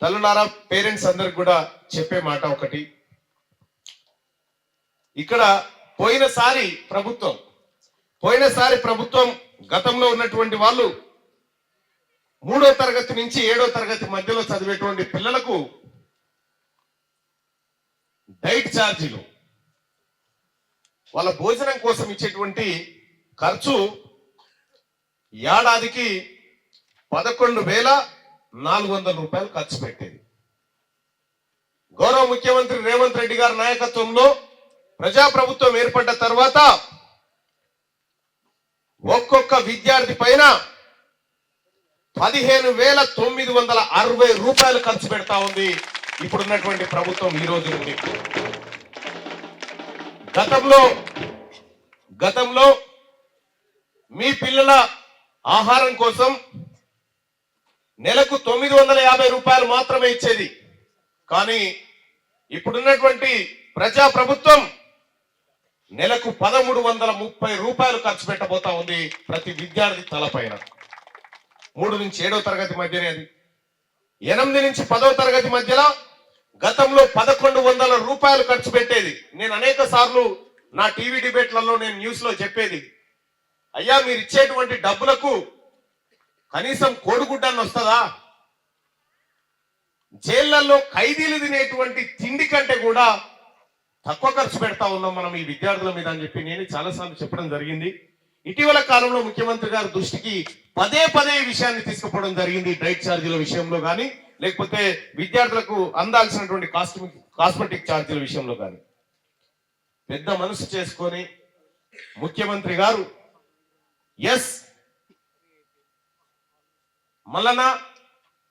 తల్లులారా, parents అందరికి కూడా చెప్పే మాట ఒకటి. ఇక్కడ పోయినసారి ప్రభుత్వం గతంలో ఉన్నటువంటి వాళ్ళు 3వ తరగతి నుంచి 7వ తరగతి మధ్యలో చదివేటువంటి పిల్లలకు డైట్ ఛార్జీలు, వాళ్ళ భోజనం కోసం ఇచ్చేటువంటి ఖర్చు ఏడాదికి 11,400 రూపాయలు ఖర్చు పెట్టేది. గౌరవ ముఖ్యమంత్రి రేవంత్ రెడ్డి గారి నాయకత్వంలో ప్రజాప్రభుత్వం ఏర్పడ్డ తర్వాత ఒక్కొక్క విద్యార్థి పైన 15,960 రూపాయలు ఖర్చు పెడతా ఉంది ఇప్పుడున్నటువంటి ప్రభుత్వం. ఈ రోజు గతంలో మీ పిల్లల ఆహారం కోసం నెలకు 950 రూపాయలు మాత్రమే ఇచ్చేది. కానీ ఇప్పుడున్నటువంటి ప్రజా ప్రభుత్వం నెలకు 1,330 రూపాయలు ఖర్చు పెట్టబోతా ఉంది ప్రతి విద్యార్థి తలపైన. 3 నుంచి 7వ తరగతి మధ్యనే అది. 8 నుంచి 10వ తరగతి మధ్యలో గతంలో 1,100 రూపాయలు ఖర్చు పెట్టేది. నేను అనేక సార్లు నా టీవీ డిబేట్లలో నేను న్యూస్ లో చెప్పేది, అయ్యా మీరు ఇచ్చేటువంటి డబ్బులకు కనీసం కోడిగుడ్డని వస్తుందా? జైళ్లలో ఖైదీలు తినేటువంటి తిండి కంటే కూడా తక్కువ ఖర్చు పెడతా ఉన్నాం మనం ఈ విద్యార్థుల మీద అని చెప్పి నేను చాలాసార్లు చెప్పడం జరిగింది. ఇటీవల కాలంలో ముఖ్యమంత్రి గారి దృష్టికి పదే ఈ విషయాన్ని తీసుకుపోవడం జరిగింది. డైట్ ఛార్జీల విషయంలో కానీ, లేకపోతే విద్యార్థులకు అందాల్సినటువంటి కాస్మెటిక్ ఛార్జీల విషయంలో కానీ పెద్ద మనసు చేసుకొని ముఖ్యమంత్రి గారు మల్లన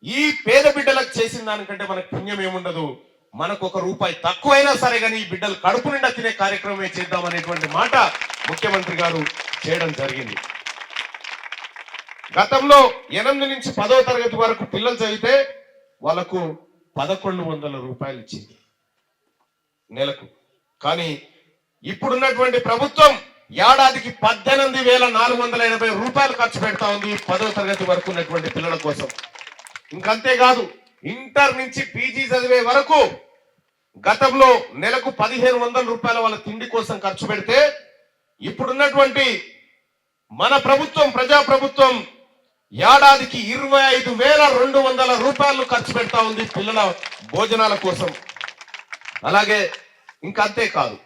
ఈ పేద బిడ్డలకు చేసిన దానికంటే మనకు పుణ్యం ఏముండదు, మనకు ₹1 తక్కువైనా సరే కానీ ఈ బిడ్డలు కడుపు నిండా తినే కార్యక్రమమే చేద్దామనేటువంటి మాట ముఖ్యమంత్రి గారు చేయడం జరిగింది. గతంలో 8 నుంచి 10వ తరగతి వరకు పిల్లలు చదివితే వాళ్ళకు 1,100 రూపాయలు ఇచ్చింది నెలకు. కానీ ఇప్పుడున్నటువంటి ప్రభుత్వం ఏడాదికి 18,480 రూపాయలు ఖర్చు పెడతా ఉంది 10వ తరగతి వరకు ఉన్నటువంటి పిల్లల కోసం. ఇంకంతేకాదు, ఇంటర్ నుంచి పీజీ చదివే వరకు గతంలో నెలకు 1,500 రూపాయల వాళ్ళ తిండి కోసం ఖర్చు పెడితే ఇప్పుడున్నటువంటి మన ప్రభుత్వం ప్రజాప్రభుత్వం ఏడాదికి 25,200 రూపాయలు ఖర్చు పెడతా ఉంది పిల్లల భోజనాల కోసం. అలాగే ఇంకంతేకాదు,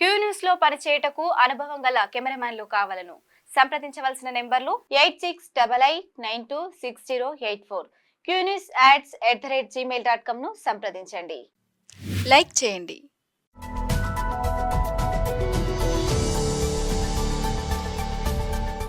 క్యూ న్యూస్ లో పనిచేయటకు అనుభవం గల కెమెరామ్యాన్లు కావాలను సంప్రదించవలసిన నెంబర్లు 8688926084. qnews@gmail.com ను సంప్రదించండి. లైక్ చేయండి.